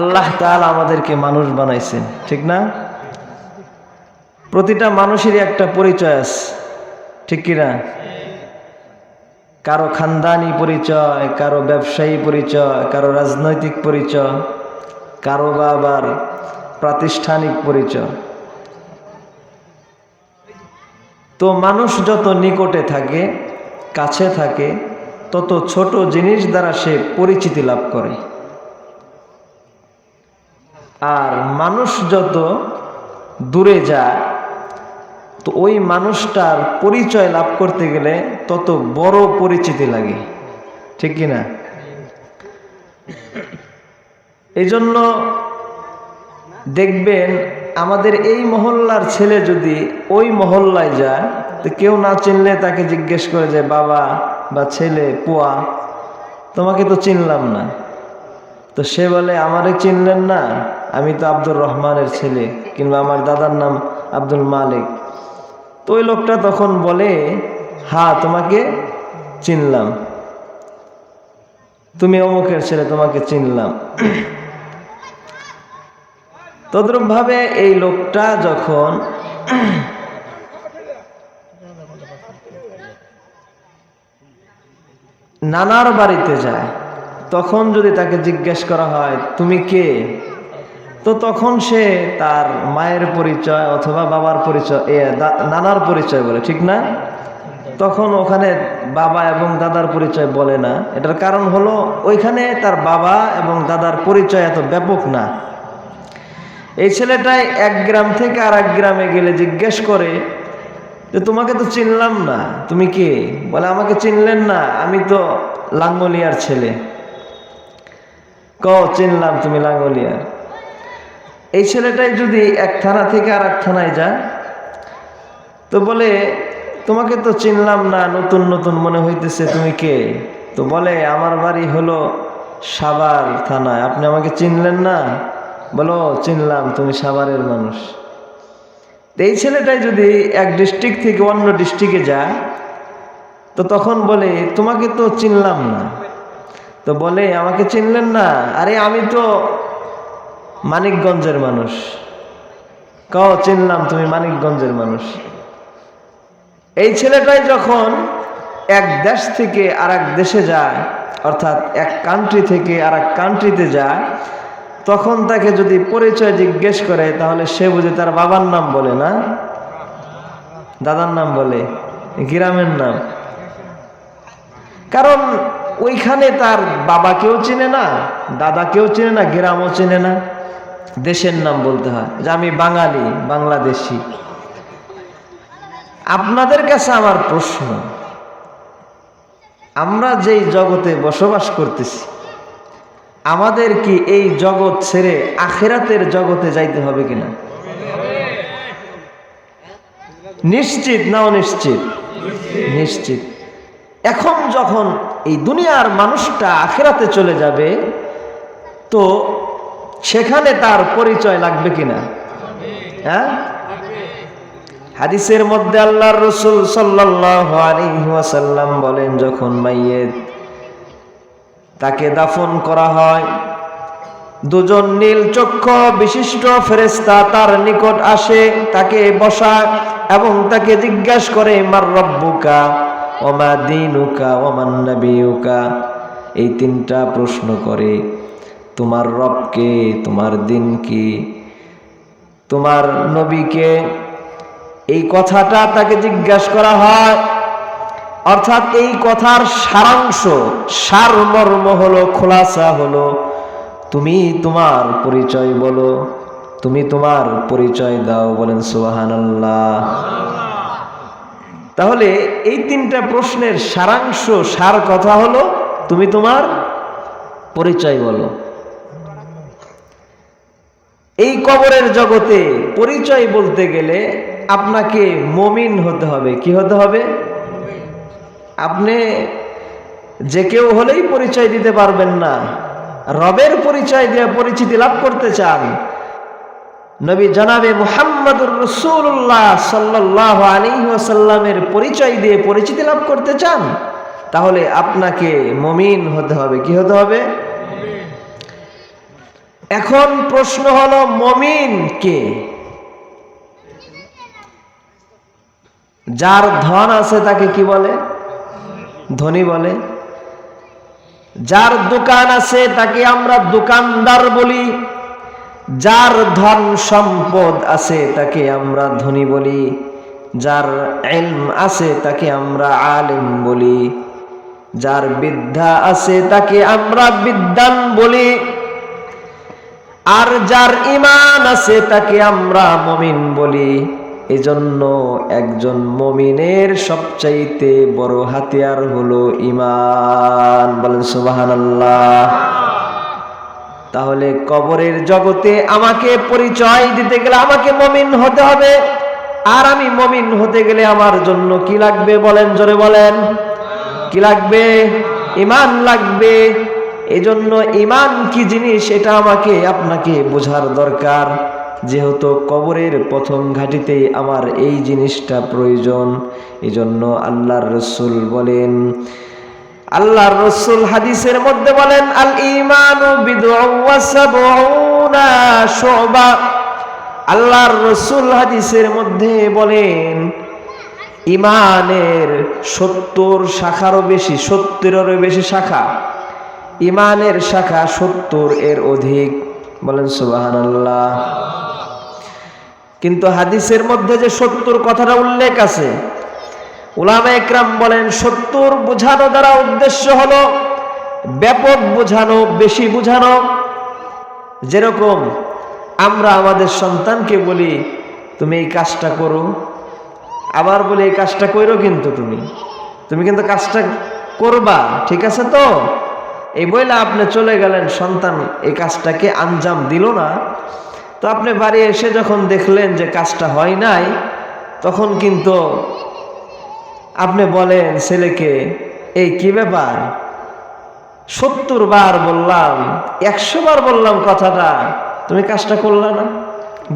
আল্লাহ তাআলা আমাদেরকে মানুষ বানাইছেন, ঠিক না? প্রতিটা মানুষেরই একটা পরিচয় আছে, ঠিক কিনা? কারো খানদানি পরিচয়, কারো ব্যবসায়ী পরিচয়, কারো রাজনৈতিক পরিচয়, কারো বা আবার প্রাতিষ্ঠানিক পরিচয়। তো মানুষ যত নিকটে থাকে, কাছে থাকে, তত ছোট জিনিস দ্বারা সে পরিচিতি লাভ করে। আর মানুষ যত দূরে যায়, তো ওই মানুষটার পরিচয় লাভ করতে গেলে তত বড় পরিচিতি লাগে, ঠিক কিনা? এই জন্য দেখবেন আমাদের এই মহল্লার ছেলে যদি ওই মহল্লায় যায়, তো কেউ না চিনলে তাকে জিজ্ঞেস করে যে বাবা বা ছেলে পোয়া, তোমাকে তো চিনলাম না। তো সে বলে আমারে চিনলেন না, আমি তো আব্দুর রহমানের ছেলে, কিংবা আমার দাদার নাম আব্দুল মালিক। তো ওই লোকটা তখন বলে হ্যাঁ তোমাকে চিনলাম, তুমি অমুকের ছেলে, তোমাকে চিনলাম। তদ্রূপ ভাবে এই লোকটা যখন নানার বাড়িতে যায়, তখন যদি তাকে জিজ্ঞেস করা হয় তুমি কে, তো তখন সে তার মায়ের পরিচয় অথবা বাবার পরিচয়, নানার পরিচয় বলে, ঠিক না? তখন ওখানে বাবা এবং দাদার পরিচয় বলে না। এটার কারণ হলো ওইখানে তার বাবা এবং দাদার পরিচয় এত ব্যাপক না। এই ছেলেটাই এক গ্রাম থেকে আর এক গ্রামে গেলে জিজ্ঞেস করে যে তোমাকে তো চিনলাম না, তুমি কে? বলে আমাকে চিনলেন না, আমি তো লাঙ্গলিয়ার ছেলে। চিনলাম, তুমি লাঙ্গলিয়ার। এই ছেলেটাই যদি এক থানা থেকে আর এক থানায় যায়, তো বলে তোমাকে তো চিনলাম না, নতুন নতুন মনে হইতেছে, তুমি কে? তো বলে আমার বাড়ি হলো সাভার থানায়, আপনি আমাকে চিনলেন না? বলো চিনলাম, তুমি সাভারের মানুষ। এই ছেলেটাই যদি এক ডিস্ট্রিক্ট থেকে অন্য ডিস্ট্রিক্টে যায়, তো তখন বলে তোমাকে তো চিনলাম না। তো বলে আমাকে চিনলেন না, আরে আমি তো মানিকগঞ্জের মানুষ। চিনলাম, তুমি মানিকগঞ্জের মানুষ। এই ছেলেটাই যখন এক দেশ থেকে আর এক দেশে যায়, অর্থাৎ এক কান্ট্রি থেকে আর এক কান্ট্রিতে যায়, তখন তাকে যদি পরিচয় জিজ্ঞেস করে, তাহলে সে বুঝে তার বাবার নাম বলে না, দাদার নাম বলে, গ্রামের নাম। কারণ ওইখানে তার বাবাকেও চিনে না, দাদাকেও চিনে না, গ্রামও চিনে না, দেশের নাম বলতে হয় যে আমি বাঙালি, বাংলাদেশি। আপনাদের কাছে আমার প্রশ্ন, আমরা যেই জগতে বসবাস করতেছি, আমাদের কি এই জগৎ ছেড়ে আখিরাতের জগতে যাইতে হবে কিনা? নিশ্চিত না অনিশ্চিত? নিশ্চিত। এখন যখন এই দুনিয়ার মানুষটা আখিরাতে চলে যাবে, তো সেখানে তার পরিচয় লাগবে কিনা? হ্যাঁ, হাদিসের মধ্যে আল্লাহর রাসূল সাল্লাল্লাহু আলাইহি ওয়াসাল্লাম বলেন, যখন মাইয়িত তাকে দাফন করা হয়, দুজন নীল চক্ষু বিশিষ্ট ফেরেশতা তার নিকট আসে, তাকে বসায় এবং তাকে জিজ্ঞাসা করে মার রব্বুকা ওয়া মা দীনুকা ওয়া মান নাবিয়ুকা। এই তিনটা প্রশ্ন করে, তোমার রব কে, তোমার দিন কি, তোমার নবী কে। এই কথাটা তাকে জিজ্ঞাসা করা হয়। অর্থাৎ এই কথার সারাংশ, সারমর্ম হলো, খোলাসা হলো, তুমি তোমার পরিচয় বলো, তুমি তোমার পরিচয় দাও। বলেন সুবহানাল্লাহ। তাহলে এই তিনটা প্রশ্নের সারাংশ, সার কথা হলো তুমি তোমার পরিচয় বলো। এই কবরের জগতে পরিচয় বলতে গেলে আপনাকে মুমিন হতে হবে। কি হতে হবে? আপনি যে কেউ হলেই পরিচয় দিতে পারবেন না। রবের পরিচয় দিয়ে পরিচিতি লাভ করতে চান, নবী জনাবে মুহাম্মদুর রাসূলুল্লাহ সাল্লাল্লাহু আলাইহি ওয়াসাল্লামের পরিচয় দিয়ে পরিচিতি লাভ করতে চান, তাহলে আপনাকে মুমিন হতে হবে। কি হতে হবে? এখন প্রশ্ন হলো মুমিন কে? যার ধন আছে তাকে কি বলে? ধনী বলে। যার দোকান আছে তাকে আমরা দোকানদার বলি। যার ধন সম্পদ আছে তাকে আমরা ধনী বলি। যার ইলম আছে তাকে আমরা আলিম বলি। যার বিদ্যা আছে তাকে আমরা বিদ্বান বলি। আর যার ঈমান আছে তাকে আমরা মুমিন বলি। এজন্য একজন মুমিনের সবচাইতে বড় হাতিয়ার হলো ঈমান। বলেন সুবহানাল্লাহ। তাহলে কবরের জগতে আমাকে পরিচয় দিতে গেলে আমাকে মুমিন হতে হবে। আর আমি মুমিন হতে গেলে আমার জন্য কি লাগবে বলেন, জোরে বলেন। কি লাগবে? ঈমান লাগবে। এজন্য ঈমান কি জিনিস এটা আমাকে আপনাকে বোঝার দরকার। যেহেতু কবরের প্রথম ঘাটিতেই আমার এই জিনিসটা প্রয়োজন। এজন্য আল্লাহর রাসূল বলেন, আল্লাহর রাসূল হাদিসের মধ্যে বলেন, আল ঈমানু বিদ'উন ওয়া সাবউনা শু'বা। আল্লাহর রাসূল হাদিসের মধ্যে বলেন ঈমানের 70 শাখারও বেশি, 70-এরও বেশি শাখা। ঈমানের শাখা 70 এর অধিক। বলেন সুবহানাল্লাহ। কিন্তু হাদিসের মধ্যে যে 70 কথাটা উল্লেখ আছে, উলামায়ে কেরাম বলেন 70 বোঝানো দ্বারা উদ্দেশ্য হলো ব্যাপক বোঝানো, বেশি বোঝানো। যেরকম আমরা আমাদের সন্তানকে বলি তুমি এই কাজটা করো, আবার বলি এই কাজটা করো, কিন্তু তুমি কিন্তু কাজটা করবা, ঠিক আছে তো? এই বইলা আপনি চলে গেলেন, সন্তান এই কাজটাকে আঞ্জাম দিল না। তো আপনি বাড়ি এসে যখন দেখলেন যে কাজটা হয় নাই, তখন কিন্তু আপনি বলেন ছেলেকে, এই কি ব্যাপার, 70 বার বললাম, 100 বার বললাম কথাটা, তুমি কাজটা করলা না।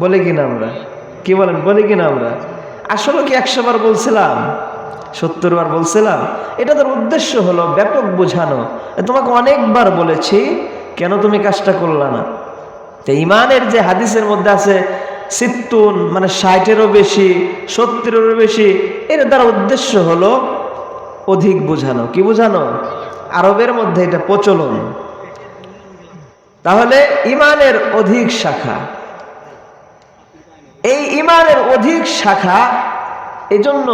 বলি কিনা আমরা? কি বলেন, বলি কিনা আমরা? আসলে কি 100 বার বলছিলাম? 70 বার বলছিলাম? এটা তার উদ্দেশ্য হলো ব্যাপক বোঝানো। তোমাকে অনেকবার বলেছি, কেন তুমি কাজটা করলা না? তো ঈমানের যে হাদিসের মধ্যে আছে 70 মানে 60-এরও বেশি, 70-এরও বেশি, এর দ্বারা উদ্দেশ্য হলো অধিক বোঝানো। কি বোঝানো? আরবের মধ্যে এটা প্রচলন। তাহলে ঈমানের অধিক শাখা, এই ঈমানের অধিক শাখা, এজন্য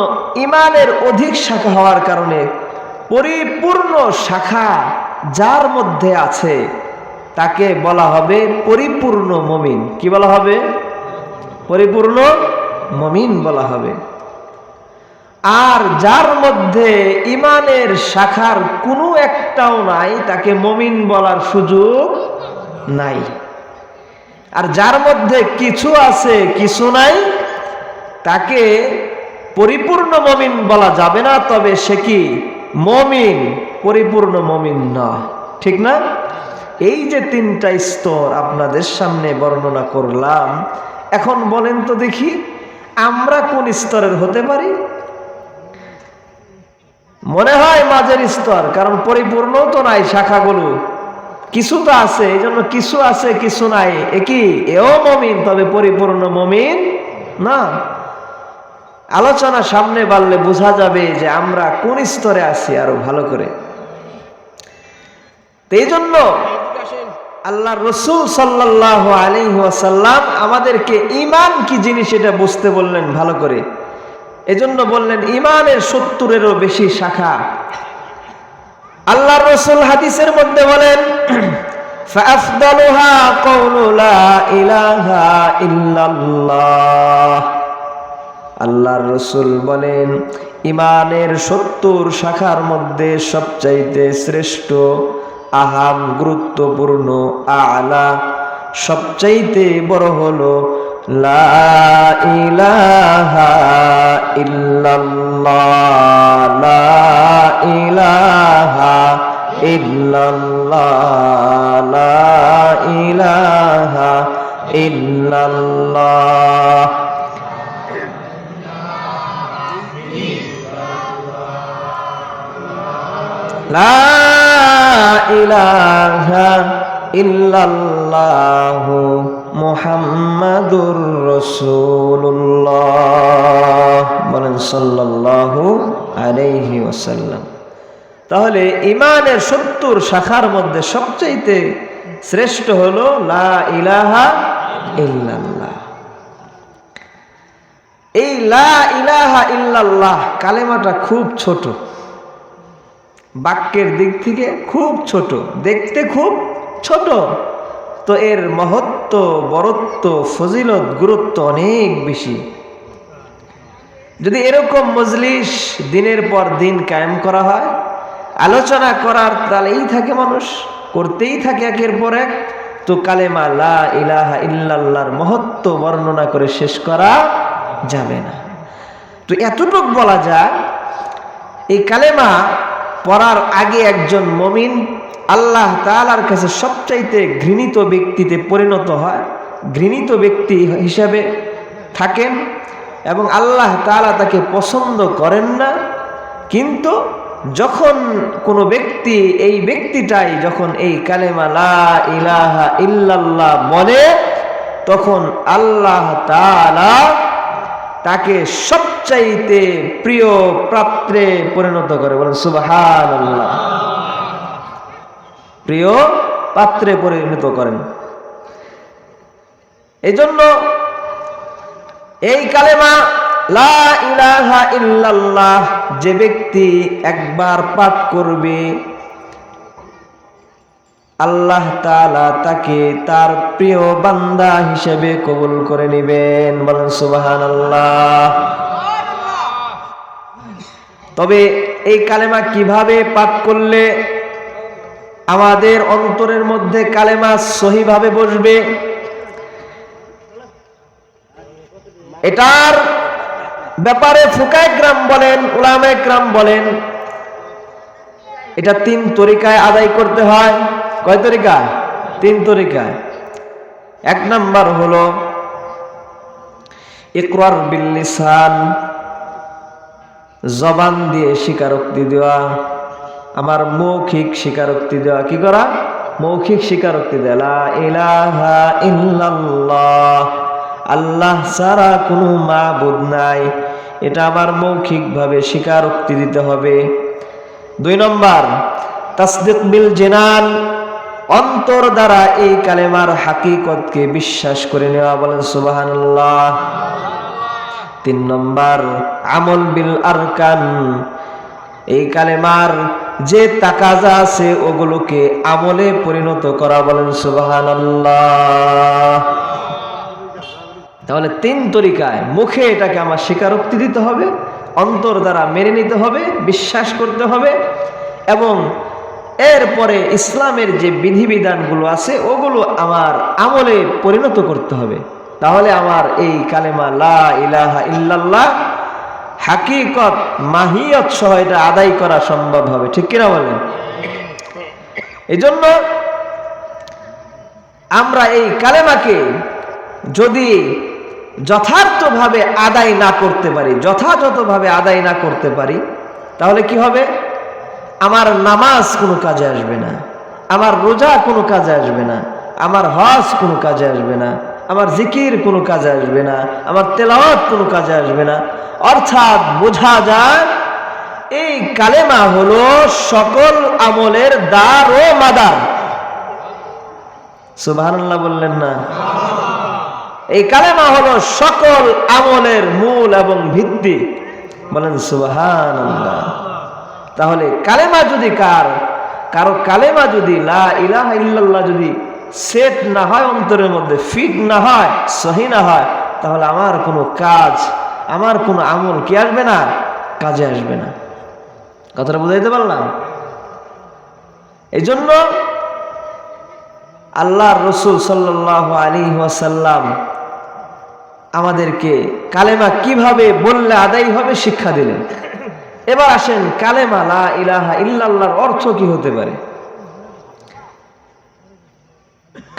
ঈমানের অধিক শাখা হওয়ার কারণে পরিপূর্ণ শাখা যার মধ্যে আছে তাকে বলা হবে পরিপূর্ণ মুমিন। কি বলা হবে? পরিপূর্ণ মুমিন বলা হবে। আর যার মধ্যে ঈমানের শাখার কোনো একটাও নাই তাকে মুমিন বলার সুযোগ নাই। আর যার মধ্যে কিছু আছে কিছু নাই তাকে পরিপূর্ণ মুমিন বলা যাবে না, তবে সে কি মুমিন, পরিপূর্ণ মুমিন না। ঠিক না? এই যে 3টা স্তর আপনাদের সামনে বর্ণনা করলাম, এখন বলেন তো দেখি আমরা কোন স্তরের হতে পারি? মনে হয় মাঝের স্তর, কারণ পরিপূর্ণ তো নাই শাখাগুলো, কিছু তো আছে, এই জন্য কিছু আছে কিছু নাই। একই এও মুমিন, তবে পরিপূর্ণ মুমিন না। আলোচনা সামনে বাড়লে বোঝা যাবে যে আমরা কোন স্তরে আছি আরো ভালো করে। এই জন্য আল্লাহ রাসূল সাল্লাল্লাহু আলাইহি ওয়াসাল্লাম আমাদেরকে ঈমান কি জিনিস এটা বুঝতে বললেন ভালো করে। এজন্য বললেন ঈমানের 70-এরও বেশি শাখা। আল্লাহ রাসূল হাদিসের মধ্যে বলেন, ফাআফদালুহা কাউলু লা ইলাহা ইল্লাল্লাহ। আল্লাহর রাসূল বলেন ঈমানের 70 শাখার মধ্যে সবচাইতে শ্রেষ্ঠ, আহাম, গুরুত্বপূর্ণ, আলা, সবচাইতে বড় হলো লা ইলাহা ইল্লাল্লাহ। লা ইলাহা ইল্লাল্লাহ। লা ইলাহা ইল্লাল্লাহ। লা ইলাহা ইল্লাল্লাহ। ইল্লাল্লাহু মুহাম্মাদুর রাসূলুল্লাহ। বলেন সাল্লাল্লাহু আলাইহি ওয়াসাল্লাম। তাহলে ঈমানের ৭০ শাখার মধ্যে সবচেয়ে শ্রেষ্ঠ হলো লা ইলাহা ইল্লাল্লাহ। এই লা ইলাহা ইল্লাল্লাহ কালেমাটা খুব ছোট, বাক্যের দিক থেকে খুব ছোট, দেখতে খুব ছোট, তো এর মহত্ব, বরত্ব, ফজিলত, গুরুত্ব অনেক বেশি। যদি এরকম মজলিস দিনের পর দিন কায়েম করা হয়, আলোচনা করার তালেই থাকে মানুষ, করতেই থাকে একের পর এক, তো কালেমা লা ইলাহা ইল্লাল্লাহর মহত্ব বর্ণনা করে শেষ করা যাবে না। তো এতটুক বলা যায়, এই কালেমা পড়ার আগে একজন মুমিন আল্লাহ তাআলার কাছে সবচাইতে ঘৃণিত ব্যক্তিতে পরিণত হয়, ঘৃণিত ব্যক্তি হিসাবে থাকেন, এবং আল্লাহ তাআলা তাকে পছন্দ করেন না। কিন্তু যখন কোনো ব্যক্তি, এই ব্যক্তিটাই যখন এই কালেমা লা ইলাহা ইল্লাল্লাহ বলে, তখন আল্লাহ তাআলা তাকে সবচাইতে প্রিয় পাত্রে পরিণত করে। বলেন সুবহানাল্লাহ। প্রিয় পাত্রে পরিণত করেন। এই জন্য এই কালেমা লা ইলাহা ইল্লাল্লাহ যে ব্যক্তি একবার পাঠ করবে, আল্লাহ তাআলা তাকে তার প্রিয় বান্দা হিসেবে কবুল করে নেবেন। বলেন সুবহানাল্লাহ। তবে এই কালেমা কিভাবে পাঠ করলে আমাদের অন্তরের মধ্যে কালেমা সহিভাবে বসবে, এটার ব্যাপারে ফুকায়ে কেরাম বলেন, উলামায়ে কেরাম বলেন, এটা ৩ তরিকায় আদায় করতে হয়। কয় তরিকা? ৩ তরিকায়। ১ নাম্বার হলো ইকরার বিল লিসান, জবান দিয়ে স্বীকারোক্তি দেওয়া, আমার মৌখিক স্বীকারোক্তি দেওয়া। কি করা? মৌখিক স্বীকারোক্তি দেওয়া। লা ইলাহা ইল্লাল্লাহ, আল্লাহ ছাড়া কোনো মাবুদ নাই, এটা আমার মৌখিকভাবে স্বীকারোক্তি দিতে হবে। ২ নম্বর তাসদিক বিল জিনান, অন্তর দ্বারা এই কালেমার হাকিকতকে বিশ্বাস করে নেওয়া। বলেন সুবহানাল্লাহ। ৩ নম্বর আমল বিল আরকান, এই কালেমার যে তাকাজা আছে ওগুলোকে আমলে পরিণত করা। বলেন সুবহানাল্লাহ। তাহলে ৩ তরিকায়, মুখে এটাকে আমার স্বীকারোক্তি দিতে হবে, অন্তর দ্বারা মেনে নিতে হবে, বিশ্বাস করতে হবে, এবং এরপরে ইসলামের যে বিধিবিধানগুলো আছে ওগুলো আমার আমলে পরিণত করতে হবে। তাহলে আমার এই কালেমা লা ইলাহা ইল্লাল্লাহ হাকিকত, মাহিয়ত সহ এটা আদায় করা সম্ভব হবে। ঠিক কিনা বলেন? এই জন্য আমরা এই কালেমাকে যদি যথার্থভাবে আদায় না করতে পারি, যথাযথভাবে আদায় না করতে পারি, তাহলে কি হবে? আমার নামাজ কোনো কাজে আসবে না, আমার রোজা কোনো কাজে আসবে না, আমার হজ কোনো কাজে আসবে না, আমার জিকির কোনো কাজে আসবে না, আমার তেলাওয়াত কোনো কাজে আসবে না। অর্থাৎ বোঝা যায় এই কালেমা হলো সকল আমলের দার ও মাদার। সুবহানাল্লাহ বললেন না? এই কালেমা হলো সকল আমলের মূল এবং ভিত্তি। বলেন সুবহানাল্লাহ। তাহলে কালেমা যদি কারো কালেমা যদি লা ইলাহা ইল্লাল্লাহ যদি সেট না হয়, অন্তরের মধ্যে ফিট না হয়, সহি না হয়, তাহলে আমার কোনো কাজ, আমার কোনো আমল কি আসবে না? কাজে আসবে না। কথাটা বুঝাইতে পারলাম? এই জন্য আল্লাহর রাসূল সাল্লাল্লাহু আলাইহি ওয়াসাল্লাম আমাদেরকে কালেমা কিভাবে বললে আদায় হবে শিক্ষা দিলেন। এবার আসেন, কালেমা লা ইলাহা ইল্লাল্লাহর অর্থ কি হতে পারে?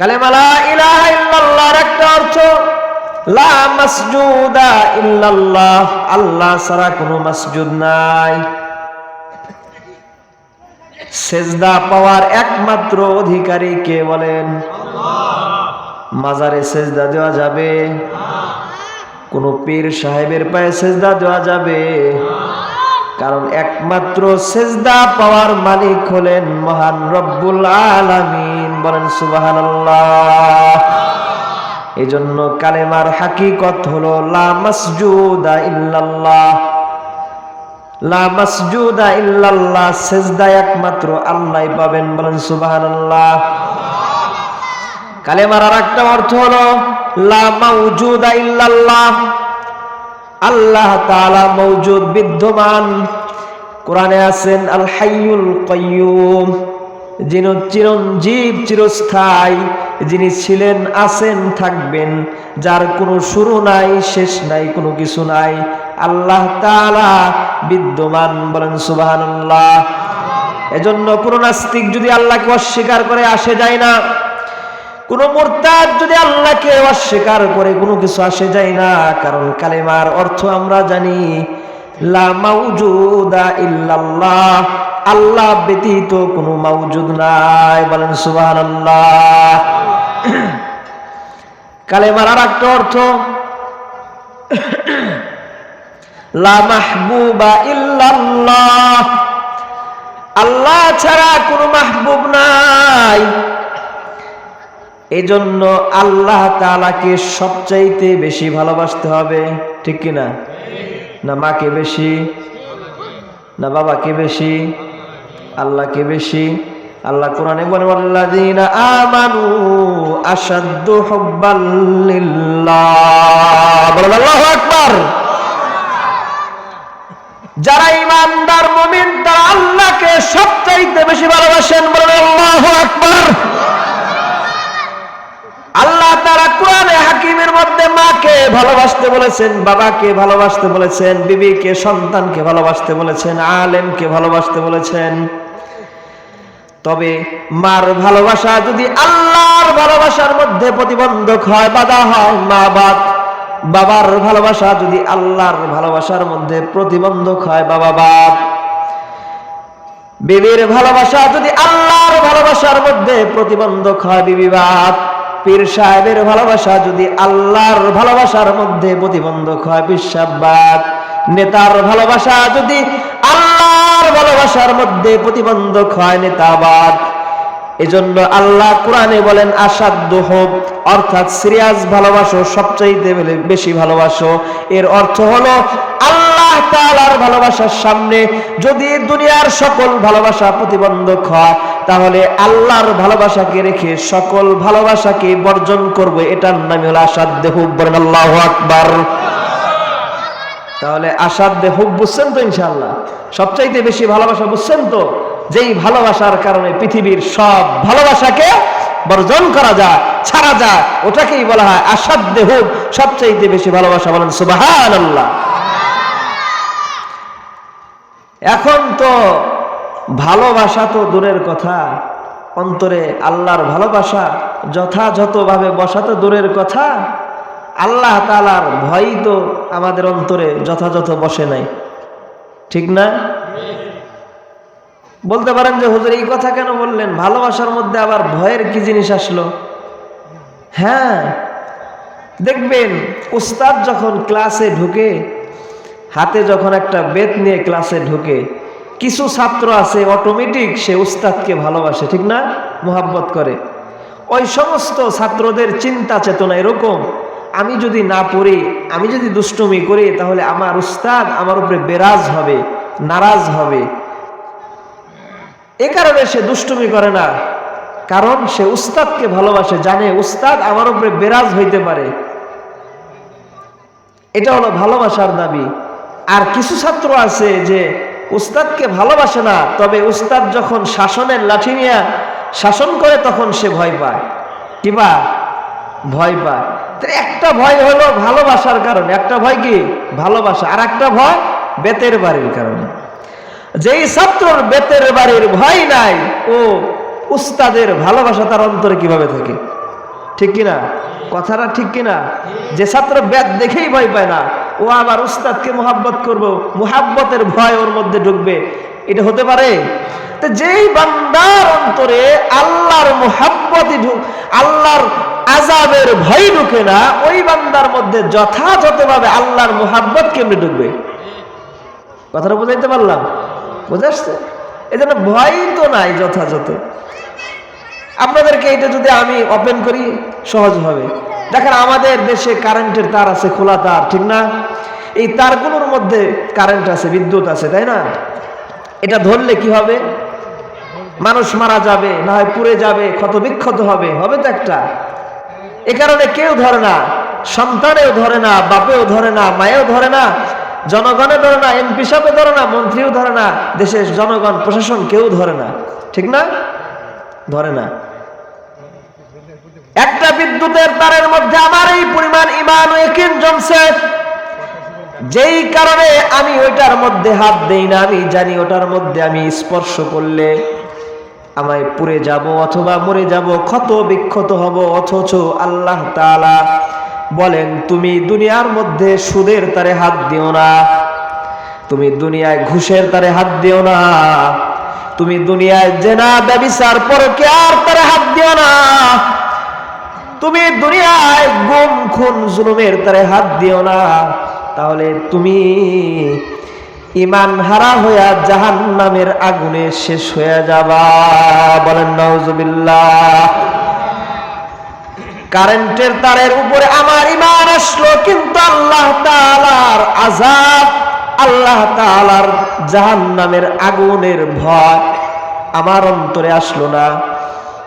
কালেমা লা ইলাহা ইল্লাল্লাহর একটা অর্থ, লা মাসজুদা ইল্লাল্লাহ, আল্লাহ ছাড়া কোনো মাসজুদ নাই। সেজদা পাওয়ার একমাত্র অধিকারী কে বলেন? আল্লাহ। মাজারে সেজদা দেওয়া যাবে? কোন পীর সাহেবের পায়ে সেজদা দেওয়া যাবে? কারণ একমাত্র সেজদা পাওয়ার মালিক হলেন মহান রব্বুল আলামিন। বলেন সুবহানাল্লাহ। এজন্য কালেমার হাকিকত হলো লা মাসজুদা ইল্লাল্লাহ, লা মাসজুদা ইল্লাল্লাহ, সেজদা একমাত্র আল্লাহই পাবেন। বলেন সুবহানাল্লাহ। কালেমার আরেকটা অর্থ হলো লা মাওজুদা ইল্লাল্লাহ, আল্লাহ তাআলা মওজুদ, বিদ্যমান। কোরআনে আছেন আল হাইয়ুল কাইয়্যুম, যিনি চিরঞ্জীব, চিরস্থায়ী, যিনি ছিলেন, আছেন, থাকবেন, যার কোনো শুরু নাই, শেষ নাই, কোনো কিছু নাই। আল্লাহ তাআলা বিদ্যমান। বলেন সুবহানাল্লাহ। এজন্য কোন নাস্তিক যদি আল্লাহকে অস্বীকার করে আসে যায় না, কোন মুরতাদ যদি আল্লাহকে অস্বীকার করে কোনো কিছু আসে যায় না। কারণ কালেমার অর্থ আমরা জানি লা মাওজুদা ইল্লাল্লাহ, আল্লাহ ব্যতীত কোনো মাওজুদ নাই। বলেন সুবহানাল্লাহ। কালেমার আরেকটা অর্থ লা মাহবুবা ইল্লাল্লাহ, আল্লাহ ছাড়া কোনো মাহবুব নাই। এজন্য আল্লাহ তাআলাকে সবচাইতে বেশি ভালোবাসতে হবে। ঠিক কিনা? না মাকে বেশি, না বাবাকে বেশি, আল্লাহকে বেশি। আল্লাহ কোরআনে বলেন ওয়াল্লাযীনা আমানু আশাদ্দু হুব্বাল লিল্লাহ। বলেন আল্লাহু আকবার। যারা ঈমানদার মুমিন তারা আল্লাহকে সবচাইতে বেশি ভালোবাসেন। বলেন আল্লাহু আকবার। আল্লাহ তাআলা কোরআনে হাকিমের মধ্যে মাকে ভালোবাসতে বলেছেন, বাবাকে ভালোবাসতে বলেছেন, বিবিকে, সন্তানকে ভালোবাসতে বলেছেন, আলেমকে ভালোবাসতে বলেছেন। তবে মার ভালোবাসা যদি আল্লাহর ভালোবাসার মধ্যে প্রতিবন্ধক হয়, বাধা হয়, মা বাবার ভালোবাসা যদি আল্লাহর ভালোবাসার মধ্যে প্রতিবন্ধক হয়, বাবা বাপ। বিবির ভালোবাসা যদি আল্লাহর ভালোবাসার মধ্যে প্রতিবন্ধক হয়, বিবি বাপ। পীর সাহেবের ভালোবাসা যদি আল্লাহর ভালোবাসার মধ্যে প্রতিবন্ধক হয়, বিশ্বাসবাদ। নেতার ভালোবাসা যদি আল্লাহর ভালোবাসার মধ্যে প্রতিবন্ধক হয়, নেতাবাদ। এজন্য আল্লাহ কোরআনে বলেন আসাদ্দু হুব, অর্থাৎ সিরিয়াস ভালোবাসো, সবচাইতে বেশি ভালোবাসো। এর অর্থ হলো আল্লাহ তাআলার ভালোবাসার সামনে যদি দুনিয়ার সকল ভালোবাসা প্রতিবন্ধক হয়, তাহলে আল্লাহর ভালোবাসাকে রেখে সকল ভালোবাসাকে বর্জন করবে। এটার নাম হলো আসাদ্দু হুব। বলেন আল্লাহু আকবার। তাহলে আসাদ্দু হুব বুঝছেন তো? ইনশাআল্লাহ সবচাইতে বেশি ভালোবাসা বুঝছেন তো? যেই ভালোবাসার কারণে পৃথিবীর সব ভালোবাসাকে বর্জন করা যায়, ছাড়া যায়, ওটাকেই বলা হয় আসাদ্দু হুব, সবচাইতে বেশি ভালোবাসা। বলেন সুবহানাল্লাহ। এখন তো ভালোবাসা তো দূরের কথা, অন্তরে আল্লাহর ভালোবাসা যথাযথভাবে বসা তো দূরের কথা, আল্লাহ তাআলার ভয় তো আমাদের অন্তরে যথাযথ বসে নাই। ঠিক না? বলতে পারেন যে হুজুর এই কথা কেন বললেন, ভালোবাসার মধ্যে আবার ভয়ের কি জিনিস আসলো? হ্যাঁ, দেখবেন উস্তাদ যখন ক্লাসে ঢুকে, হাতে যখন একটা বেত নিয়ে ক্লাসে ঢুকে, কিছু ছাত্র আছে অটোমেটিক সে উস্তাদকে ভালোবাসে। ঠিক না? মোহাব্বত করে। ওই সমস্ত ছাত্রদের চিন্তা চেতনা এরকম, আমি যদি না পড়ি, আমি যদি দুষ্টুমি করি, তাহলে আমার উস্তাদ আমার উপরে বেরাজ হবে, নারাজ হবে। এ কারণে সে দুষ্টুমি করে না, কারণ সে উস্তাদকে ভালোবাসে, জানে উস্তাদ আমার উপরে বেরাজ হইতে পারে। এটা হলো ভালোবাসার দাবি। আর কিছু ছাত্র আছে যে উস্তাদকে ভালোবাসে না, তবে উস্তাদ যখন শাসনের লাঠি নিয়ে শাসন করে তখন সে ভয় পায়। কিবা ভয় পায়। একটা ভয় হলো ভালোবাসার কারণে, একটা ভয় কি ভালোবাসা, আর একটা ভয় বেতের বাড়ির কারণে। যেই ছাত্রর বেতের বাড়ির ভয় নাই, ও উস্তাদের ভালোবাসা তার অন্তরে কিভাবে থাকে? ঠিক কিনা? কথাটা ঠিক কিনা? যে ছাত্র বেত দেখেই ভয় পায় না, ও আবার উস্তাদকে মোহাব্বত করব, মোহাব্বতের ভয় ওর মধ্যে ঢুকবে, এটা হতে পারে? তো যেই বান্দার অন্তরে আল্লাহর মোহাব্বতই আল্লাহর আযাবের ভয় ঢুকে না, ওই বান্দার মধ্যে যথাযথভাবে আল্লাহর মোহাব্বত কেমনে ঢুকবে? কথাটা বুঝাইতে পারলাম? বুঝে আসছে? এই জন্য ভয় তো নাই যথাযথ। আপনাদেরকে এটা যদি আমি ওপেন করি সহজ হবে। দেখেন আমাদের দেশে কারেন্টের তার আছে, খোলা তার, ঠিক না? এই তারগুলোর মধ্যে কারেন্ট আছে, বিদ্যুৎ আছে, তাই না? এটা ধরলে কি হবে? মানুষ মারা যাবে, না হয় পুড়ে যাবে, ক্ষত বিক্ষত হবে, হবে তো একটা। এ কারণে কেউ ধরে না, সন্তানেও ধরে না, বাপেও ধরে না, মায়েও ধরে না, জনগণে ধরে না, এমপি সাহেব ধরে না, মন্ত্রীও ধরে না, দেশের জনগণ প্রশাসন কেউ ধরে না, ঠিক না? ধরে না। একটা বিদ্যুতের তারের মধ্যে আমার এই পরিমাণ ঈমান ও ইয়াকিন জমছে, যেই কারণে আমি ওইটার মধ্যে হাত দেই না। আমি জানি ওটার মধ্যে আমি স্পর্শ করলে আমায় পুড়ে যাব অথবা মরে যাব, ক্ষত বিক্ষত হব। অথচ আল্লাহ তাআলা বলেন, তুমি দুনিয়ার মধ্যে সুদের তারে হাত দিও না, তুমি দুনিয়ায় ঘুষের তারে হাত দিও না, তুমি দুনিয়ায় জেনা ব্যভিচার পরকীয়ার তারে হাত দিও না, তুমি দুনিয়ায় গুম খুন জুলুমের তারে হাত দিও না। তাহলে তুমি ঈমান হারা হইয়া জাহান্নামের আগুনে শেষ হয়ে যাবা। বলেন নাউজুবিল্লাহ। কারেন্টের তারের উপরে আমার ঈমান আসলো, কিন্তু আল্লাহ তাআলার আযাব, আল্লাহ তাআলার জাহান্নামের আগুনের ভয় আমার অন্তরে আসলো না।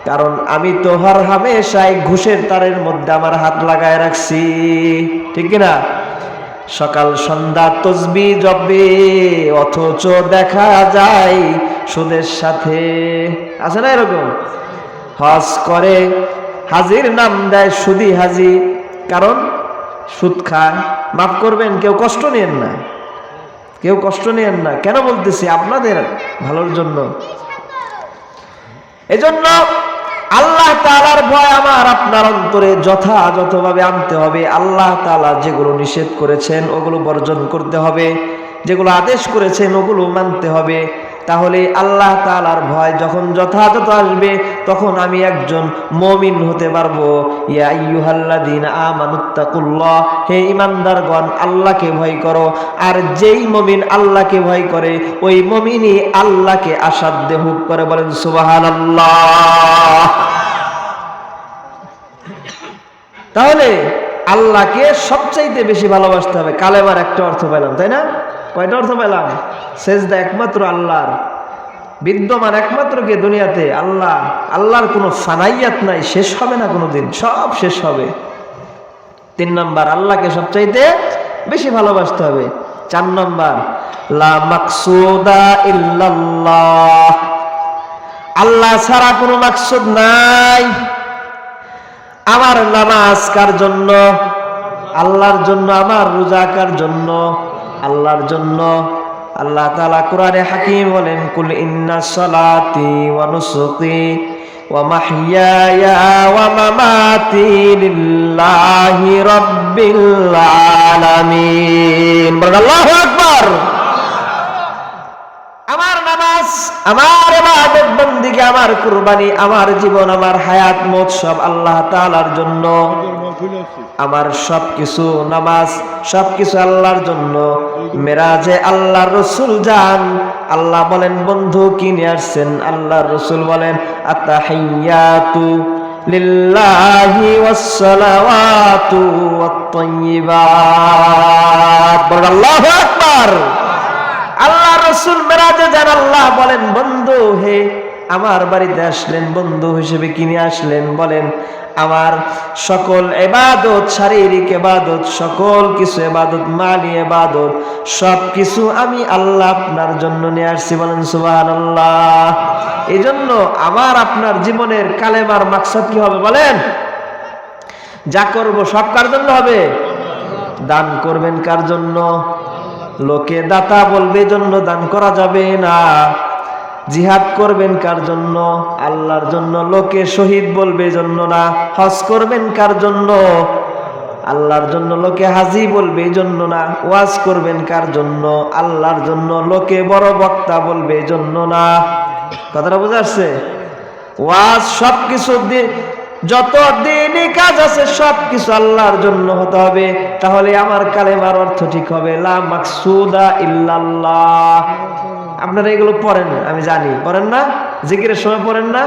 কারণ আমি তো হর হামেশাই ঘুষের তারের মধ্যে আমার হাত লাগায় রাখছি, ঠিক না? সকাল সন্ধ্যা তসবিহ জপে, অথচ দেখা যায় সুদের সাথে। আছে না এরকম? হজ করে, হাজির নাম দেয় সুদি হাজি, কারণ সুদ খায়। মাফ করবেন, কেউ কষ্ট নেন না, কেউ কষ্ট নেন না। কেন বলতেছি? আপনাদের ভালোর জন্য। এজন্য আল্লাহ তাআলার ভয় আমার আপনার অন্তরে যথাযথভাবে আনতে হবে। আল্লাহ তাআলা যেগুলো নিষেধ করেছেন ওগুলো বর্জন করতে হবে, যেগুলো আদেশ করেছেন ওগুলো মানতে হবে। তাহলে আল্লাহ তাআলার ভয় যখন যথাযথ আসবে, তখন আমি একজন মুমিন হতে পারবো। ইয়া আইয়ুহাল্লাযীনা আমানুত্তাকুল্লাহ, হে ঈমানদারগণ আল্লাহকে ভয় করো। আর যেই মুমিন আল্লাহকে ভয় করে, ওই মুমিনই আল্লাহকে আসাধ্যে হুব করে। বলেন সুবহানাল্লাহ। তাহলে আল্লাহকে সবচাইতে বেশি ভালোবাসতে হবে। কালেমার একটা অর্থ পেলাম, তাই না? কয়টা অর্থ পেলাম? সেজদা একমাত্র আল্লাহর, বিদ্যমান একমাত্র কে দুনিয়াতে? আল্লাহ। আল্লাহর কোনো ফানাইয়াত নাই, শেষ হবে না কোনোদিন, সব শেষ হবে। 3 নাম্বার, আল্লাহকে সবচাইতে বেশি ভালোবাসতে হবে। 4 নাম্বার, লা মাকসুদা ইল্লাল্লাহ, আল্লাহ ছাড়া কোনো মাকসুদ নাই। আমার নামাজ কার জন্য? আল্লাহর জন্য। আমার রোজা কার জন্য? আল্লাহর জন্য। আল্লাহ তাআলা কোরআনে হাকিম বলেন, কুল ইন্না সালাতি ওয়া নুসুকি ওয়া মাহইয়ায়া ওয়া মামাতি লিল্লাহি রাব্বিল আলামিন। আল্লাহু আকবার। আমার নামাজ, আমার ইবাদত বন্দেগী, আমার কুরবানি, আমার জীবন, আমার হায়াত মত সব আল্লাহ তাআলার জন্য। আমার সবকিছু, নামাজ সবকিছু আল্লাহর জন্য। মেরাজে আল্লাহর রাসূল যান, আল্লাহ বলেন, বন্ধু কি নিয়ে আসছেন? আল্লাহর রাসূল বলেন, আতাহিয়াতু লিল্লাহি ওয়াস সালাওয়াতু ওয়াত তাইয়্যিবাত। আল্লাহু আকবার। আল্লাহ রাসূল মেরাজে যান, আল্লাহ বলেন, বন্ধু হে আমার বাড়িতে আসলেন, বন্ধু হিসেবে কিনে আসলেন। বলেন, আমার সকল ইবাদত, শারীরিক ইবাদত, সকল কিছু ইবাদত, মালি ইবাদত, সব কিছু আমি আল্লাহ আপনার জন্য নিয়ে আসছি। বলেন সুবহানাল্লাহ। এই জন্য আমার আপনার জীবনের কালেমার মাকসাদ কি হবে? বলেন, যা করব সব কার জন্য হবে? দান করবেন কার জন্য? লোকে দাতা বলবে জন্য দান করা যাবে না। জিহাদ করবেন কার জন্য? আল্লাহর জন্য। লোকে শহীদ বলবে জন্য না। হজ করবেন কার জন্য? আল্লাহর জন্য লোকে হাজি বলবে এই জন্য না। ওয়াজ করবেন কার জন্য? আল্লাহর জন্য। লোকে বড় বক্তা বলবে এই জন্য না। কথাটা বোঝা যাচ্ছে? ওয়াজ সবকিছু যত দিনই কাজ আছে সবকিছু আল্লাহর জন্য হতে হবে, তাহলে আমার কালেমার অর্থ ঠিক হবে, লা মাকসুদা ইল্লাল্লাহ। আপনারা এগুলো পড়েন, আমি জানি পড়েন না, জিকিরের সময় পড়েন না,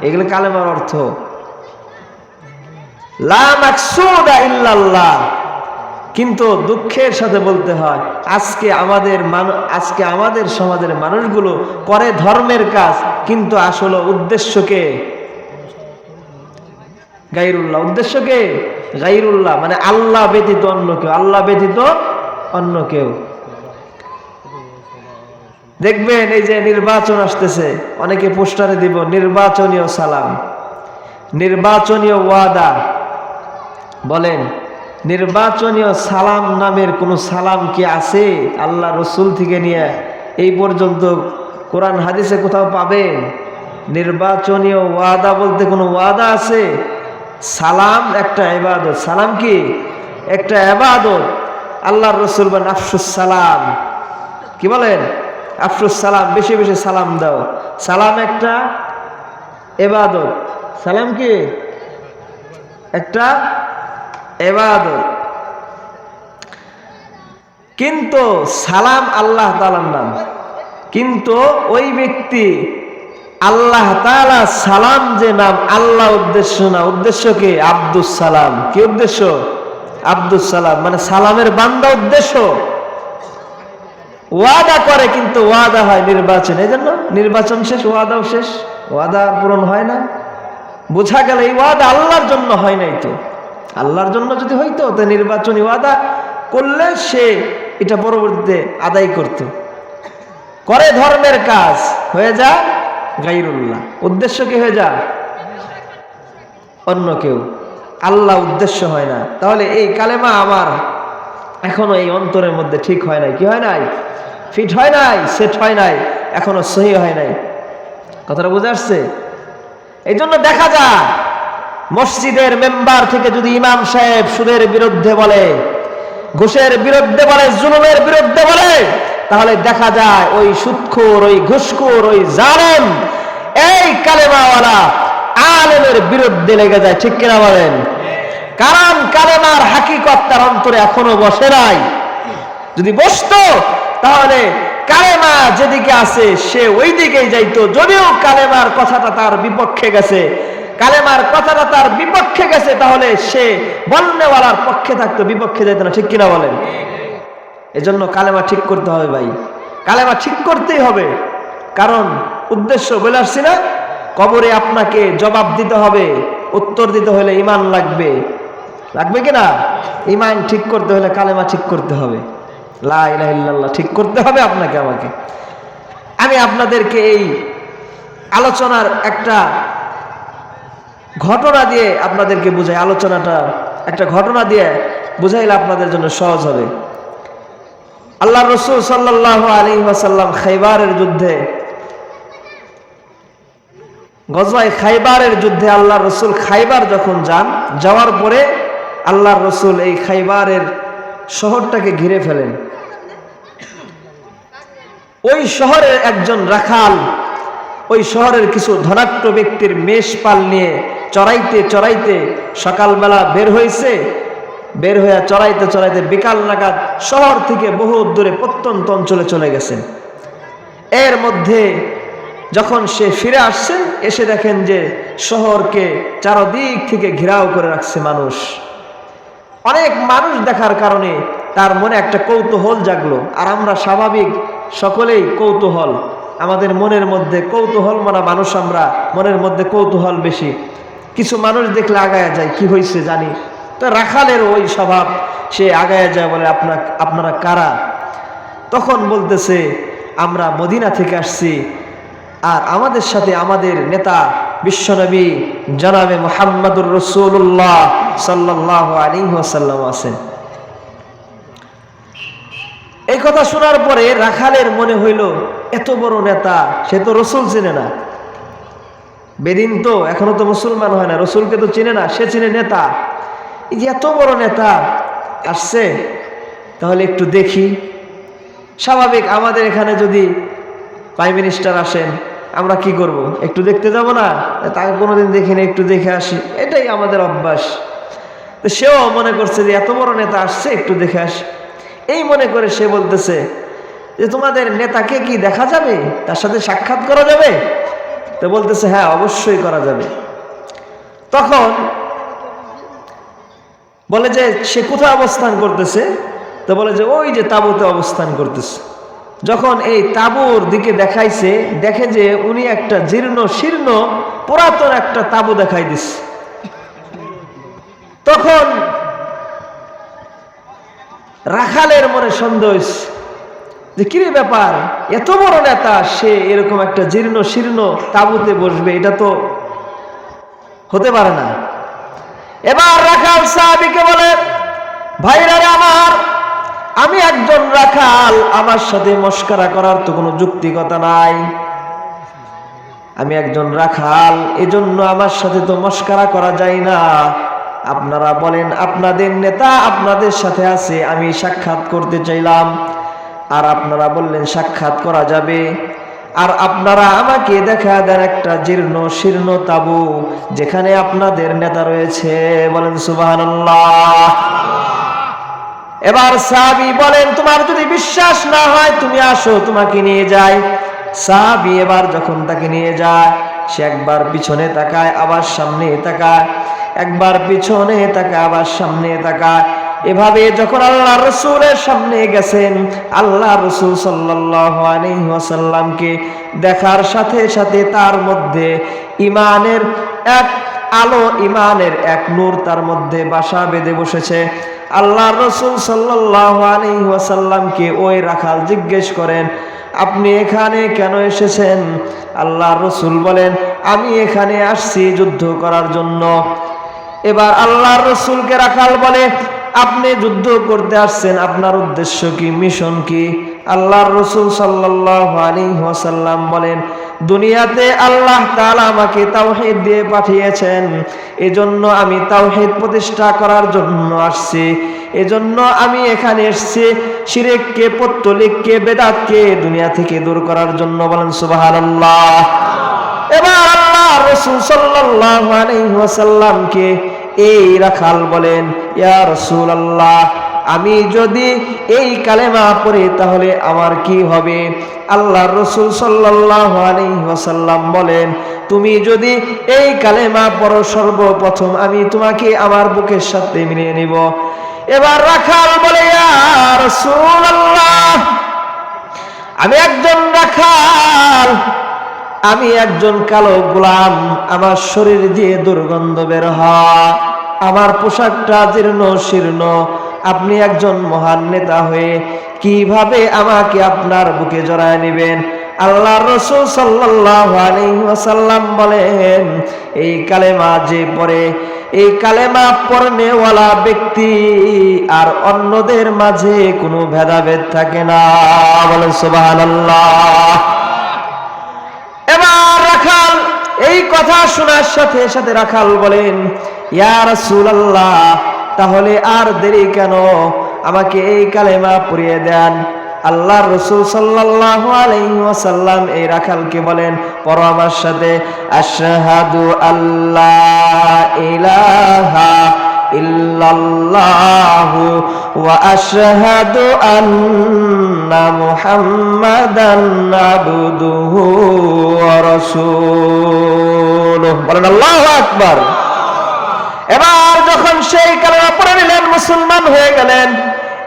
এগুলো কালেমার অর্থ লা মাকসুদা ইল্লাল্লাহ। কিন্তু দুঃখের সাথে বলতে হয় আজকে আমাদের সমাজের মানুষগুলো করে ধর্মের কাজ, কিন্তু আসলে উদ্দেশ্যকে গায়রুল্লাহ। উদ্দেশ্যকে গায়রুল্লাহ মানে আল্লাহ ব্যতীত অন্য কেউ, আল্লাহ ব্যতীত অন্য কেউ। দেখবেন এই যে নির্বাচন আসতেছে, অনেকে পোস্টারে দিব নির্বাচনীয় সালাম, নির্বাচনীয় ওয়াদা। বলেন নির্বাচনীয় সালাম নামের কোন সালাম কি আছে? আল্লাহ রসুল থেকে নিয়ে এই পর্যন্ত কোরআন হাদিসে কোথাও পাবেন? নির্বাচনীয় ওয়াদা বলতে কোনো ওয়াদা আছে? সালাম একটা ইবাদত। সালাম কি একটা ইবাদত। আল্লাহর রাসূল বলেন আফসুস সালাম। কি বলেন? আফসুস সালাম, বেশি বেশি সালাম দাও। সালাম একটা ইবাদত। সালাম কি একটা ইবাদত। কিন্তু সালাম আল্লাহ তাআলার নাম, কিন্তু ওই ব্যক্তি আল্লাহ তাআলা সালাম যে নাম, আল্লাহ উদ্দেশ্য না। উদ্দেশ্য কি? আব্দুস সালাম। কি উদ্দেশ্য? আব্দুস সালাম মানে সালামের বান্দা উদ্দেশ্য। ওয়াদা করে কিন্তু ওয়াদা হয় নির্বাচন, এই জন্য নির্বাচন শেষ ওয়াদাও শেষ, ওয়াদা পূরণ হয় না। বোঝা গেল এই ওয়াদা আল্লাহর জন্য হয় নাই। তো আল্লাহর জন্য যদি হইতো তো নির্বাচনী ওয়াদা করলে সে এটা পরবর্তীতে আদায় করত। করে ধর্মের কাজ, হয়ে যা গায়রুল্লাহ। উদ্দেশ্য কি হয়ে যা? অন্য কেউ। আল্লাহ উদ্দেশ্য হয় না। তাহলে এই কালেমা আমার এখনো এই অন্তরের মধ্যে ঠিক হয় নাই। কি হয় নাই? ফিট হয় নাই, সেট হয় নাই, এখনো সহি হয় নাই। কথাটা বুঝে আসছে? এই জন্য দেখা যায় মসজিদের মেম্বার থেকে যদি ইমাম সাহেব সুদের বিরুদ্ধে বলে, ঘুষের বিরুদ্ধে বলে, জুলুমের বিরুদ্ধে বলে, তাহলে দেখা যায় ওই সুদখোর, ওই ঘুষখোর, ওই জালেম এই কালেমাওয়ালা আলেমের বিরুদ্ধে লেগে যায়। ঠিক কিনা বলেন? কারণ কালেমার হাকিকত তার অন্তরে এখনো বসে নাই। যদি বসতো তাহলে কালেমা যেদিকে আছে সে ওই দিকেই যাইতো। যদিও কালেমার কথাটা তার বিপক্ষে গেছে, কালেমার কথাটা তার বিপক্ষে গেছে, তাহলে সে বলনেওয়ালার পক্ষে থাকতো, বিপক্ষে যেত না। ঠিক কিনা বলেন? এজন্য কালেমা ঠিক করতে হবে ভাই, কালেমা ঠিক করতেই হবে। কারণ উদ্দেশ্য বলে আসছি না, কবরে আপনাকে জবাব দিতে হবে, উত্তর দিতে হলে ঈমান লাগবে। লাগবে কিনা? ঈমান ঠিক করতে হলে কালেমা ঠিক করতে হবে, লা ইলাহা ইল্লাল্লাহ ঠিক করতে হবে আপনাকে আমাকে। আমি আপনাদেরকে এই আলোচনার একটা ঘটনা দিয়ে আপনাদেরকে বুঝাই। আলোচনাটা একটা ঘটনা দিয়ে বুঝাইলে আপনাদের জন্য সহজ হবে। আল্লাহ রাসূল সাল্লাল্লাহু আলাইহি ওয়াসাল্লাম খাইবারের যুদ্ধে, গজওয়ায়ে খাইবারের যুদ্ধে আল্লাহ রাসূল খাইবার যখন যান, যাওয়ার পরে আল্লাহ রাসূল এই খাইবারের শহরটাকে ঘিরে ফেলেন। ওই শহরের একজন রাখাল ওই শহরের কিছু ধনাঢ্য ব্যক্তির মেষপাল নিয়ে চড়াইতে চড়াইতে সকালবেলা বের হয়েছে। বের হয়ে চড়াইতে চড়াইতে বিকাল নাগাদ শহর থেকে বহু দূরে প্রত্যন্ত অঞ্চলে চলে গেছেন। এর মধ্যে যখন সে ফিরে আসছেন, এসে দেখেন যে শহরকে চারদিক থেকে ঘেরাও করে রাখছে মানুষ। অনেক মানুষ দেখার কারণে তার মনে একটা কৌতূহল জাগলো। আর আমরা স্বাভাবিক সকলেই কৌতূহল, আমাদের মনের মধ্যে কৌতূহল মানা মানুষ, আমরা মনের মধ্যে কৌতূহল বেশি। কিছু মানুষ দেখলে আগায়া যায়, কি হয়েছে জানি। তো রাখালের ওই স্বভাব, সে আগায়া যায়, বলে আপনারা কারা? তখন বলতেছে আমরা মদিনা থেকে আসছি, আর আমাদের সাথে আমাদের নেতা বিশ্বনবী জনাবে মুহাম্মদুর রাসূলুল্লাহ সাল্লাল্লাহু আলাইহি ওয়াসাল্লাম আছেন। এই কথা শোনার পরে রাখালের মনে হইল এত বড় নেতা, সে তো রসুল চিনে না। বেদিন তো এখনো তো মুসলমান হয় না, রসুলকে তো চিনে না, সে চিনে নেতা। এই যে এত বড় নেতা আসছে, তাহলে একটু দেখি। স্বাভাবিক আমাদের এখানে যদি প্রাইম মিনিস্টার আসেন আমরা কি করব? একটু দেখতে যাব না? তাকে কোনোদিন দেখিনি, একটু দেখে আসি, এটাই আমাদের অভ্যাস। তো সেও মনে করছে যে এত বড় নেতা আসছে, একটু দেখে আসি। এই মনে করে সে বলতেছে যে তোমাদের নেতাকে কি দেখা যাবে, তার সাথে সাক্ষাৎ করা যাবে? তো বলতেছে হ্যাঁ, অবশ্যই করা যাবে। তখন বলে যে সে কোথায় অবস্থান করতেছে? তো বলে যে ওই যে তাঁবুতে অবস্থান করতেছে। যখন এই তাঁবুর দিকে দেখাইছে, দেখে যে উনি একটা জীর্ণ শীর্ণ পুরাতন একটা তাঁবু দেখাই দিচ্ছে। তখন রাখালের মনে সন্দেহ হইছে যে কিরে ব্যাপার, এত বড় নেতা সে এরকম একটা জীর্ণ শীর্ণ তাঁবুতে বসবে, এটা তো হতে পারে না। এবার রাখাল সাহাবীকে বলে, ভাইরা আমার, আমি একজন রাখাল, আমার সাথে মস্করা করার তো কোনো যুক্তিকতা নাই। আমি একজন রাখাল, এজন্য আমার সাথে তো মস্করা করা যায় না। আপনারা বলেন, আপনাদের নেতা আপনাদের সাথে আছে, আমি সাক্ষাৎ করতে চাইলাম, আর আপনারা বললেন সাক্ষাৎ করা যাবে, আর আপনারা আমাকে দেখা দেন একটা জীর্ণ শীর্ণ তাঁবু যেখানে আপনাদের নেতা রয়েছে। বলেন সুবহানাল্লাহ। এবার সাহাবী বলেন, তোমার যদি বিশ্বাস না হয় তুমি আসো, তোমাকে নিয়ে যাই। সাহাবী এবার যখন তাকে নিয়ে যায়, সে একবার পিছনে তাকায়, আবার সামনে তাকায়, একবার পিছনে তাকায়, আবার সামনে তাকায়। এভাবে যখন আল্লাহ রসুলের সামনে গেছেন, আল্লাহ রসুল সাল্লাল্লাহু আলাইহি ওয়াসাল্লামকে দেখার সাথে সাথে তার মধ্যে ইমানের এক আলো, ইমানের এক নূর তার মধ্যে বাসা বেঁধে বসেছে। আল্লাহ রসুল সাল্লাল্লাহু আলাইহি ওয়াসাল্লামকে ওই রাখাল জিজ্ঞেস করেন, আপনি এখানে কেন এসেছেন? আল্লাহ রসুল বলেন, আমি এখানে আসছি যুদ্ধ করার জন্য। এবার আল্লাহ রসুলকে রাখাল বলে, আপনি যুদ্ধ করতে আসছেন, আপনার উদ্দেশ্য কি, মিশন কি? আল্লাহ রসুল সাল্লাল্লাহু আলাইহি ওয়াসাল্লাম বলেন, দুনিয়াতে আল্লাহ তাআলা আমাকে তাওহীদ দিয়ে পাঠিয়েছেন, এজন্য আমি তাওহীদ প্রতিষ্ঠা করার জন্য আসছি। এজন্য আমি এখানে এসেছি শিরককে, পত্তলিককে, বেদাতকে দুনিয়া থেকে দূর করার জন্য। বলেন সুবহানাল্লাহ। এবার আল্লাহ রাসূল সাল্লাল্লাহু আলাইহি ওয়াসাল্লামকে এই রাখাল বলেন, ইয়া রাসূলুল্লাহ, আমি যদি এই কালেমা পড়ি তাহলে আমার কি হবে? আল্লাহ রাসূল সাল্লাল্লাহু আলাইহি ওয়াসাল্লাম বলেন, তুমি যদি এই কালেমা পড়ো, সর্বপ্রথম আমি তোমাকে আমার বুকের সাথে মিলিয়ে নিব। এবার রাখাল বলে, ইয়া রাসূলুল্লাহ, আমি একজন রাখাল, আমি একজন কালো গোলাম, আমার শরীর দিয়ে দুর্গন্ধ বের হয়, আমার পোশাকটা জীর্ণ শীর্ণ, আপনি একজন মহান নেতা হয়ে কিভাবে আমাকে আপনার বুকে জড়ায় নেবেন? আল্লাহ রাসূল সাল্লাল্লাহু আলাইহি ওয়াসাল্লাম বলেন, এই কালেমা যে পড়ে, এই কালেমা পড়নেওয়ালা ব্যক্তি আর অন্যদের মাঝে কোনো ভেদাভেদ থাকে না। বলেন সুবহানাল্লাহ। এবার রাখাল এই কথা শোনার সাথে সাথে রাখাল বলেন, ইয়া রাসূলুল্লাহ, তাহলে আর দেরি কেন, আমাকে এই কালেমা পড়িয়ে দেন। আল্লাহর রাসূল সাল্লাল্লাহু আলাইহি ওয়াসাল্লাম এই রাখালকে বলেন, পড়ো আমার সাথে, আশহাদু আল্লা ইলাহা ইল্লাল্লাহু ওয়া আশহাদু আন্না মুহাম্মাদান আবদুহু ওয়া রাসূলুহু। বলেন আল্লাহু আকবার। এবার যখন সেই কালেমা পড়ে নিলেন, মুসলমান হয়ে গেলেন।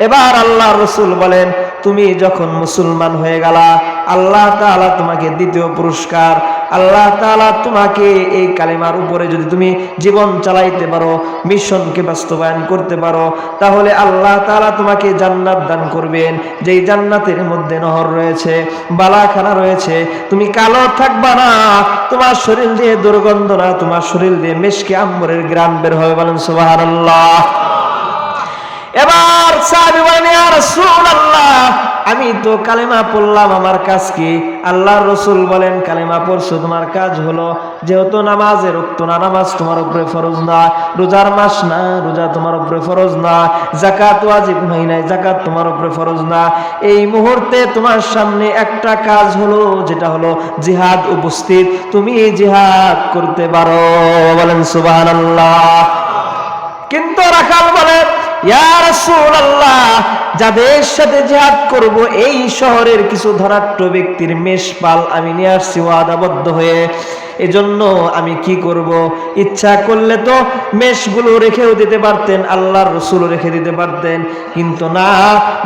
এবার আল্লাহ রসুল বলেন, তুমি যখন মুসলমান হয়ে গেলা, আল্লাহ তাআলা তোমাকে দ্বিতীয় পুরস্কার, আল্লাহ তাআলা তোমাকে এই কালেমার উপরে যদি তুমি জীবন চালাইতে পারো, মিশনকে বাস্তবায়ন করতে পারো, তাহলে আল্লাহ তাআলা তোমাকে জান্নাত দান করবেন, যেই জান্নাতের মধ্যে নহর রয়েছে, বালাখানা রয়েছে। তুমি কালো থাকবা না, তোমার শরীর দিয়ে দুর্গন্ধ না, তোমার শরীর দিয়ে মিশকে আম্বরের ঘ্রাণ বের হবে। বলেন সুবহানাল্লাহ। এবার সাহাবী বলেন, ইয়া রাসূলুল্লাহ, আমি তো কালেমা পড়লাম, আমার কাজ কি? আল্লাহর রাসূল বলেন, কালেমা পড়ছো, তোমার কাজ হলো, যেহেতু নামাজের ওয়াক্ত না, নামাজ তোমার উপরে ফরজ না, রোজার মাস না, রোজা তোমার উপরে ফরজ না, যাকাত ওয়াজিব হয় নাই, যাকাত তোমার উপরে ফরজ না, এই মুহূর্তে তোমার সামনে একটা কাজ হলো, যেটা হলো জিহাদ উপস্থিত, তুমি জিহাদ করতে পারো। বলেন সুবহানাল্লাহ। কিন্তু রাখাল বলে, ইয়া রাসূলুল্লাহ, যাদের সাথে জিহাদ করব এই শহরের কিছু ধনাঢ্য ব্যক্তির মেষপাল আমি নিয়ে আসছি ওয়াদাবদ্ধ হয়ে, এজন্য আমি কি করব? ইচ্ছা করলে তো মেষগুলো রেখেও দিতে পারতেন, আল্লাহর রাসূল রেখে দিতে পারতেন, কিন্তু না,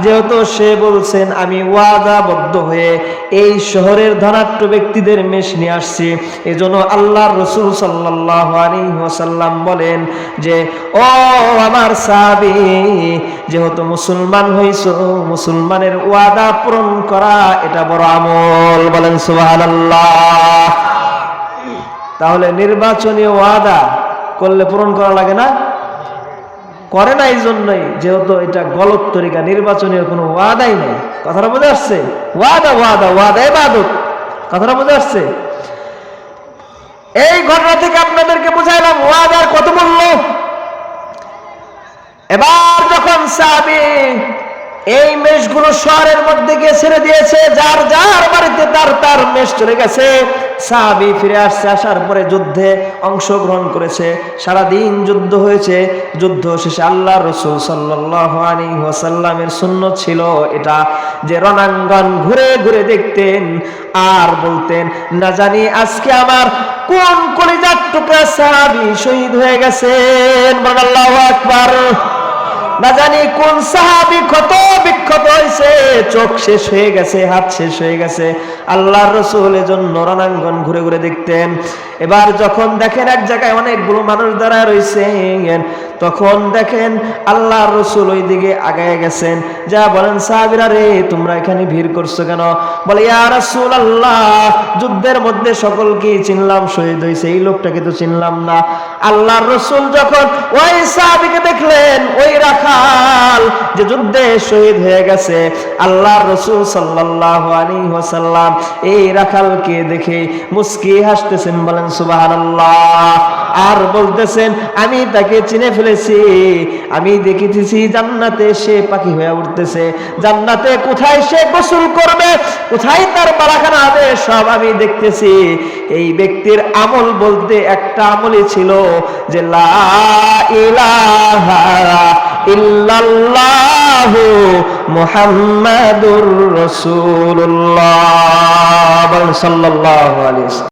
যেহেতু সে বলছেন আমি ওয়াদাবদ্ধ হয়ে এই শহরের ধনাঢ্য ব্যক্তিদের মেষ নিয়ে আসছি, এজন্য আল্লাহর রাসূল সাল্লাল্লাহু আলাইহি ওয়াসাল্লাম বলেন যে, ও আমার সাহাবী, যেহেতু মুসলমান হইছো, মুসলমানের ওয়াদা পূরণ করা এটা বড় আমল। বলেন সুবহানাল্লাহ। তাহলে নির্বাচনী ওয়াদা করলে পূরণ করা লাগে না? করে না এই জন্যই, যেহেতু এটা গলত তরিকা, নির্বাচনের কোনো ওয়াদাই নেই। কথাটা বুঝে আসছে? ওয়াদা ওয়াদা ওয়াদা ইবাদত। কথাটা বুঝে আসছে? এই ঘটনা থেকে আপনাদেরকে বুঝাইলাম ওয়াদার কত মূল্য। এবার যখন সাহাবী এই মেষগুলো শহরের মধ্যে গিয়ে ছেড়ে দিয়েছে, যার যার বাড়িতে তার তার মেষ চলে গেছে, সাহাবী ফিরে আসছে, আসার পরে যুদ্ধে অংশগ্রহণ করেছে, সারাদিন যুদ্ধ হয়েছে। যুদ্ধ শেষে আল্লাহর রাসূল সাল্লাল্লাহু আলাইহি ওয়াসাল্লামের সুন্নাত ছিল এটা, যে রণাঙ্গন ঘুরে ঘুরে দেখতেন আর বলতেন, না জানি আজকে আমার কোন কলিজার টুকরা সাহাবী শহীদ হয়ে গেছেন। বলেন আল্লাহু আকবার। না জানি কোন সাহাবী ক্ষত বিক্ষত হয়েছে, চোখ শেষ হয়ে গেছে, হাত শেষ হয়ে গেছে। আল্লাহর রাসূল এজন্য রণাঙ্গন ঘুরে ঘুরে দেখতেন। এবার যখন দেখেন এক জায়গায় অনেকগুলো মানুষ দাঁড়ায় রয়েছে, তখন দেখেন আল্লাহর রাসূল ওই দিকে আগায় গেছেন, যা বলেন, সাহাবীরা রে, তোমরা এখানে ভিড় করছো কেন? বলে, ইয়া রাসূলুল্লাহ, যুদ্ধের মধ্যে সকলকে চিনলাম, শহীদ হয়েছে, এই লোকটাকে তো চিনলাম না। আল্লাহর রাসূল যখন ওই সাহাবীকে দেখলেন, ওই রাখাল যে যুদ্ধে শহীদ হয়ে গেছে, আল্লাহর রাসূল সাল্লাল্লাহু আলাইহি ওয়াসাল্লাম এই রাখালকে দেখে মুস্কি হাসতেছেন। বলেন সুবহানাল্লাহ। আর বলতেছেন, আমি তাকে চিনে ফেলেছি, আমি দেখেছি জান্নাতে সে পাখি হয়ে উঠতেছে, জান্নাতে কোথায় সে গোসল করবে, কোথায় তার বালাখানা হবে, সব আমি দেখতেছি। এই ব্যক্তির আমল বলতে একটা আমলই ছিল, যে লা ইলাহা ইল্লাল্লাহু মুহাম্মাদুর রাসূলুল্লাহ সাল্লাল্লাহু আলাইহি ওয়াসাল্লাম।